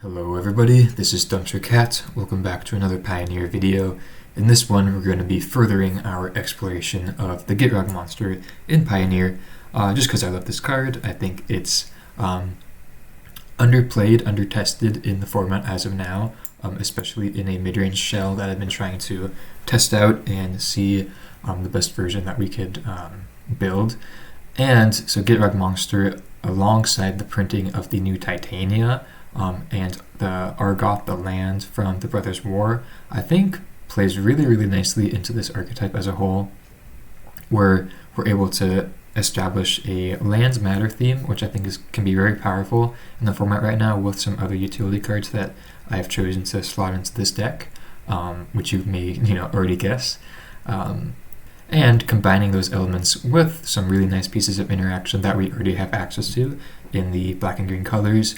Hello everybody, this is Dumpster Cat. Welcome back to another Pioneer video. In this one, we're going to be furthering our exploration of the Gitrog monster in Pioneer. Just because I love this card, I think it's underplayed, undertested in the format as of now, especially in a midrange shell that I've been trying to test out and see the best version that we could build. And so Gitrog monster, alongside the printing of the new Titania, and the Argoth, the land from the Brothers' War, I think plays really, really nicely into this archetype as a whole, where we're able to establish a lands matter theme, which I think can be very powerful in the format right now with some other utility cards that I have chosen to slot into this deck, which you may already guess. And combining those elements with some really nice pieces of interaction that we already have access to in the black and green colors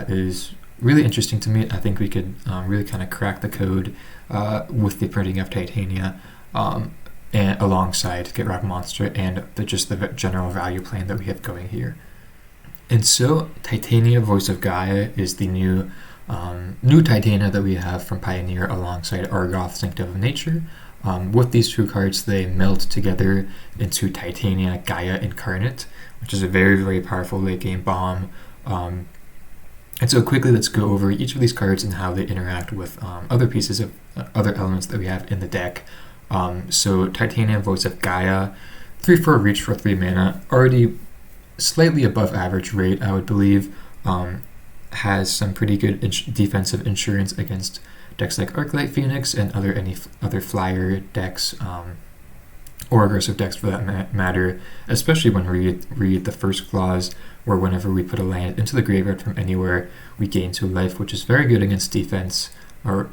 is really interesting to me. I think we could really kind of crack the code with the printing of Titania and alongside Gitrog Monster and just the general value plan that we have going here. And so Titania, Voice of Gaea, is the new Titania that we have from Pioneer alongside Argoth, Sanctum of Nature. With these two cards, they meld together into Titania Gaea Incarnate, which is a very, very powerful late game bomb. And so quickly, let's go over each of these cards and how they interact with other pieces of other elements that we have in the deck. So Titania, Voice of Gaea, 3/4 reach for 3 mana, already slightly above average rate, I would believe. Has some pretty good defensive insurance against decks like Archetype Phoenix and any other flyer decks, or aggressive decks for that matter, especially when we read the first clause, where whenever we put a land into the graveyard from anywhere, we gain 2 life, which is very good against defense, or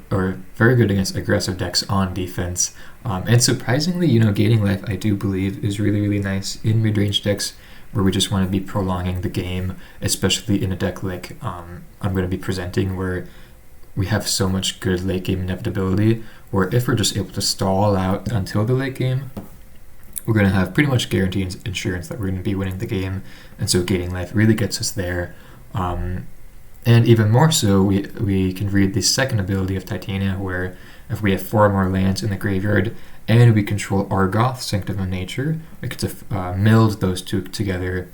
very good against aggressive decks on defense. And surprisingly, gaining life, I do believe, is really, really nice in mid-range decks where we just want to be prolonging the game, especially in a deck like I'm going to be presenting, where we have so much good late game inevitability, where if we're just able to stall out until the late game, we're going to have pretty much guaranteed insurance that we're going to be winning the game. And so gaining life really gets us there. And even more so, we can read the second ability of Titania, where if we have 4 more lands in the graveyard and we control Argoth, Sanctum of Nature, we get to meld those two together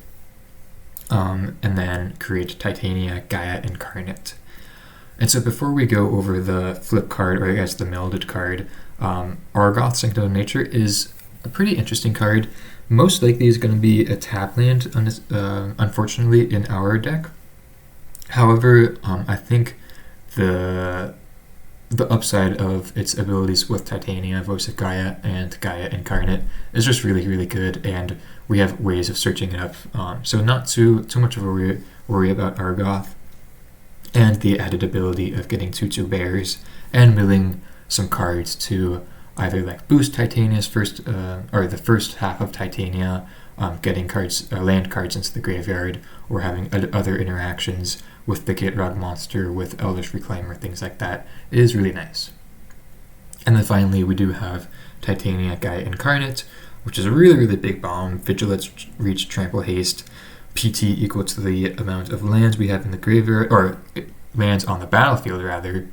and then create Titania Gaea Incarnate. And so before we go over the flip card, or I guess the melded card, Argoth, Sanctum of Nature is a pretty interesting card. Most likely is going to be a tap land, unfortunately, in our deck. However, I think the upside of its abilities with Titania, Voice of Gaea, and Gaea Incarnate is just really, really good, and we have ways of searching it up. So not too much of a worry about Argoth, and the added ability of getting 2/2 bears and milling some cards to either like boost Titania's first, or the first half of Titania, getting land cards into the graveyard, or having other interactions with the Gitrog monster, with Eldritch Reclaimer, things like that, is really nice. And then finally, we do have Titania Gaea Incarnate, which is a really, really big bomb. Vigilance, Reach, Trample, Haste, PT equal to the amount of lands we have in the graveyard, or lands on the battlefield rather.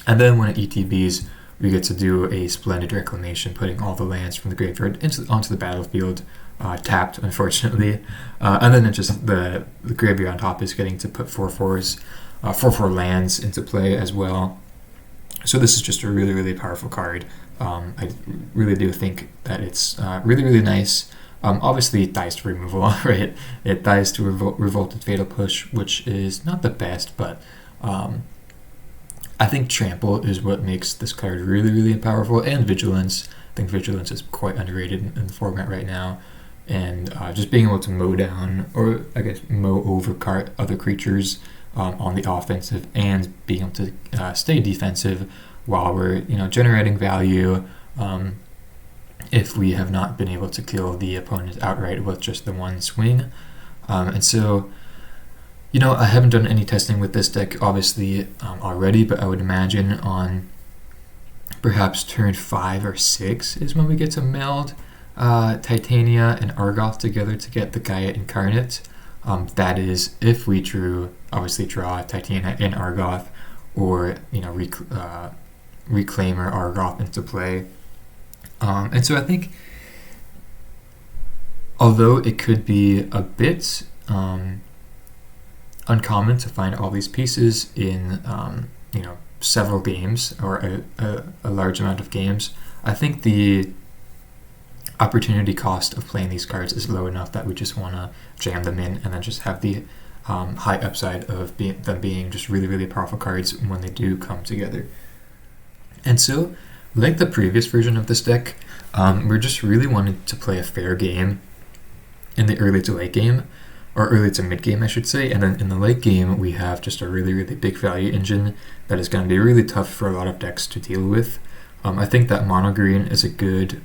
And then when it ETBs, we get to do a splendid reclamation, putting all the lands from the graveyard onto the battlefield, tapped, unfortunately. And then just the graveyard on top is getting to put 4/4 lands into play as well. So this is just a really, really powerful card. I really do think that it's really, really nice. Obviously, it dies to removal, right? It dies to Revolted Fatal Push, which is not the best, but I think Trample is what makes this card really, really powerful, and Vigilance. I think Vigilance is quite underrated in the format right now, and just being able to mow down, or I guess mow over other creatures on the offensive, and being able to stay defensive while we're generating value, if we have not been able to kill the opponent outright with just the one swing. And so I haven't done any testing with this deck, obviously, already, but I would imagine on perhaps turn 5 or 6 is when we get to meld Titania and Argoth together to get the Gaea Incarnate. That is if we drew obviously draw Titania and Argoth, or Reclaimer Argoth into play. And so I think, although it could be a bit uncommon to find all these pieces in several games, or a large amount of games, I think the opportunity cost of playing these cards is low enough that we just want to jam them in and then just have the high upside of them being just really, really powerful cards when they do come together. And so, like the previous version of this deck, we're just really wanting to play a fair game in the early to late game, or early to mid game, I should say, and then in the late game we have just a really, really big value engine that is going to be really tough for a lot of decks to deal with. I think that mono green is a good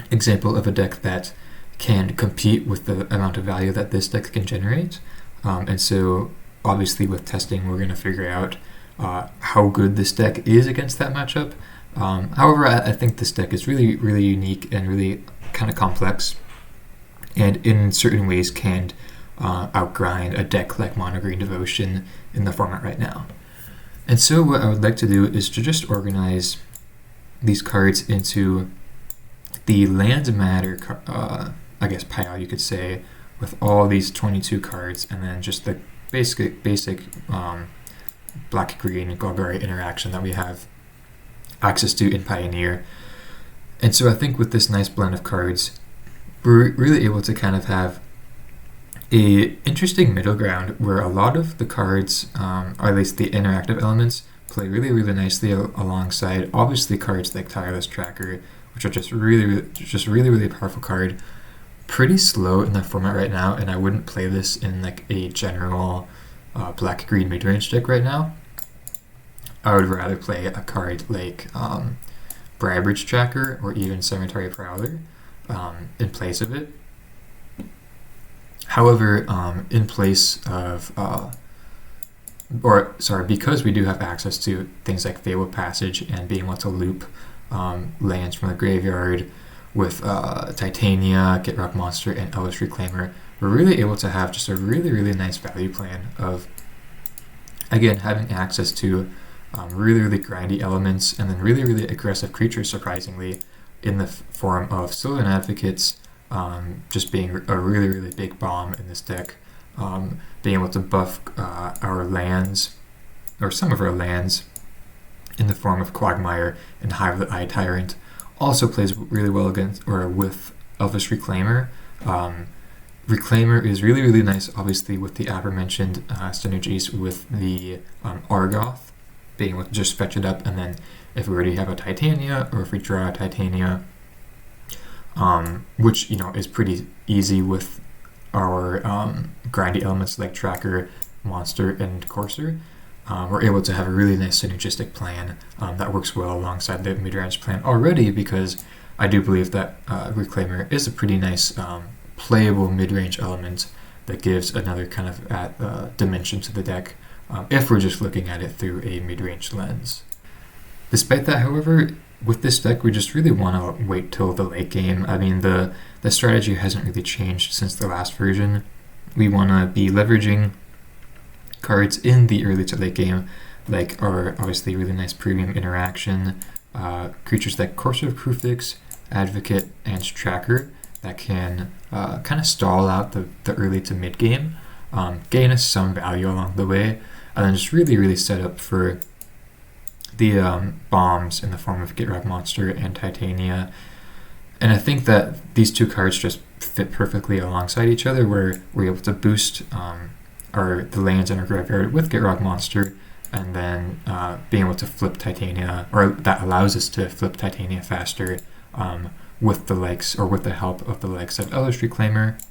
example of a deck that can compete with the amount of value that this deck can generate. And so obviously with testing we're going to figure out how good this deck is against that matchup. However, I think this deck is really, really unique and really kind of complex, and in certain ways can outgrind a deck like Mono Green Devotion in the format right now. And so what I would like to do is to just organize these cards into the land matter, pile, you could say, with all these 22 cards, and then just the basic black-green Golgari interaction that we have access to in Pioneer. And so I think with this nice blend of cards, we're really able to kind of have a interesting middle ground where a lot of the cards, or at least the interactive elements, play really, really nicely alongside obviously cards like Tireless Tracker, which are just really powerful card. Pretty slow in the format right now, and I wouldn't play this in like a general black-green mid-range deck right now. I would rather play a card like Brybridge Tracker or even Cemetery Prowler in place of it. However, in place of, because we do have access to things like Fabled Passage and being able to loop lands from the graveyard with Titania, Gitrog Monster, and Elvish Reclaimer, we're really able to have just a really, really nice value plan of, again, having access to really, really grindy elements and then really, really aggressive creatures, surprisingly, in the form of Sylvan Advocates, just being a really, really big bomb in this deck. Being able to buff our lands, or some of our lands, in the form of Quagmire and Hive the Eye Tyrant, also plays really well against or with Elvish Reclaimer. Reclaimer is really, really nice, obviously, with the aforementioned synergies with the Argoth, being able to just fetch it up, and then if we already have a Titania, or if we draw a Titania, which is pretty easy with our grindy elements like Tracker, Monster, and Courser, we're able to have a really nice synergistic plan that works well alongside the mid-range plan already, because I do believe that Reclaimer is a pretty nice playable mid-range element that gives another kind of dimension to the deck if we're just looking at it through a mid-range lens. Despite that, however, with this deck, we just really want to wait till the late game. I mean, the strategy hasn't really changed since the last version. We want to be leveraging cards in the early to late game, like our obviously really nice premium interaction, creatures like Courser of Kruphix, Advocate, and Tracker that can kind of stall out the early to mid game, gain us some value along the way, and then just really, really set up for the bombs in the form of Gitrog Monster and Titania. And I think that these two cards just fit perfectly alongside each other, where we're able to boost the lands in our graveyard with Gitrog Monster, and then being able to flip Titania, or that allows us to flip Titania faster with the help of the likes of Elvish Reclaimer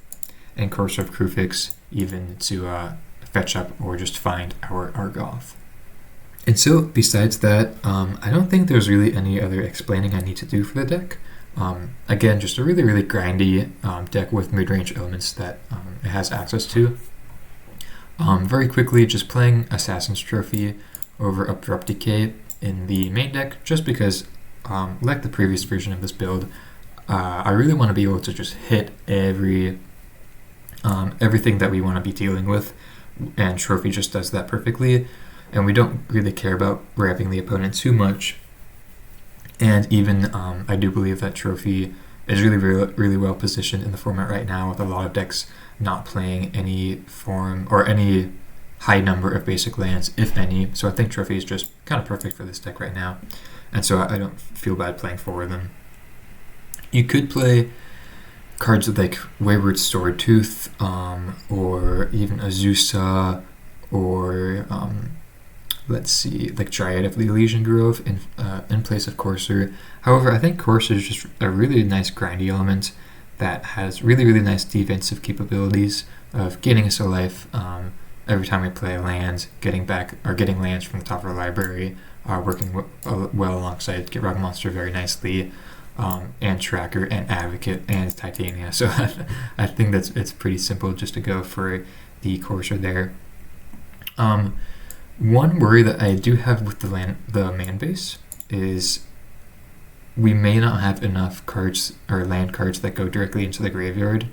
and Courser of Kruphix, even to fetch up or just find our Argoth. And so, besides that, I don't think there's really any other explaining I need to do for the deck. Again, just a really, really grindy deck with mid-range elements that it has access to. Very quickly, just playing Assassin's Trophy over Abrupt Decay in the main deck, just because, like the previous version of this build, I really want to be able to just hit everything that we want to be dealing with and Trophy just does that perfectly, and we don't really care about ramping the opponent too much. And even I do believe that Trophy is really well positioned in the format right now, with a lot of decks not playing any form or any high number of basic lands, if any. So I think Trophy is just kind of perfect for this deck right now, and so I don't feel bad playing 4 of them. You could play cards like Wayward Swordtooth, or even Azusa, or let's see, like Dryad of the Elysian Grove in place of Courser. However, I think Courser is just a really nice grindy element that has really nice defensive capabilities of gaining us a life every time we play a land, getting lands from the top of our library, working well alongside Gitrog Monster very nicely, and Tracker and Advocate and Titania. So I think it's pretty simple just to go for the Courser there. One worry that I do have with the man base is we may not have enough cards or land cards that go directly into the graveyard.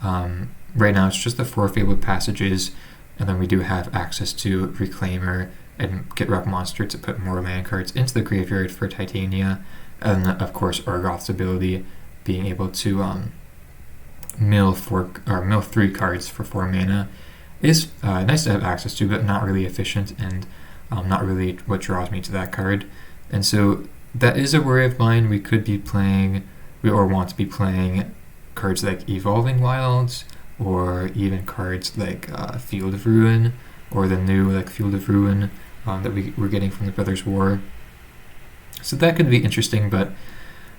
Right now it's just the 4 Fabled Passages, and then we do have access to Reclaimer and Gitrog Monster to put more land cards into the graveyard for Titania, and of course Urgoth's ability being able to mill 3 cards for 4 mana is nice to have access to, but not really efficient, and not really what draws me to that card. And so that is a worry of mine. We could be playing, or want to be playing, cards like Evolving Wilds, or even cards like Field of Ruin, or the new Field of Ruin that we're getting from the Brothers' War. So that could be interesting, but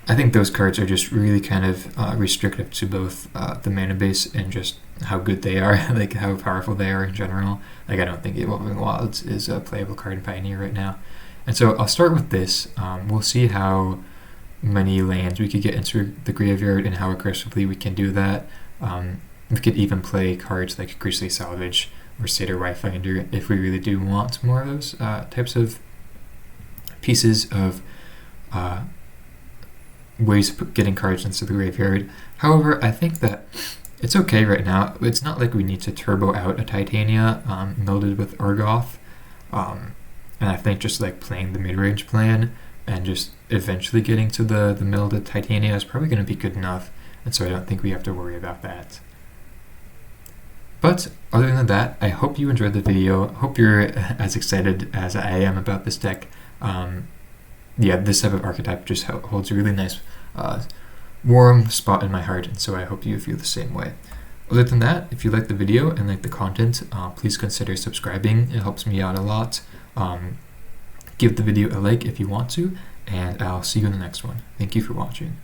I think those cards are just really kind of restrictive to both the mana base and just how good they are, like how powerful they are in general. I don't think Evolving Wilds is a playable card in Pioneer right now. And so I'll start with this. We'll see how many lands we could get into the graveyard and how aggressively we can do that. We could even play cards like Grisly Salvage or Satyr Wayfinder if we really do want more of those types of pieces of ways of getting cards into the graveyard. However, I think that it's okay right now. It's not like we need to turbo out a Titania melded with Urgoth. And I think just playing the mid-range plan and just eventually getting to the melded Titania is probably going to be good enough. And so I don't think we have to worry about that. But other than that, I hope you enjoyed the video. Hope you're as excited as I am about this deck. This type of archetype just holds a really nice warm spot in my heart, and so I hope you feel the same way. Other than that, if you like the video and like the content, please consider subscribing. It helps me out a lot. Give the video a like if you want to, and I'll see you in the next one. Thank you for watching.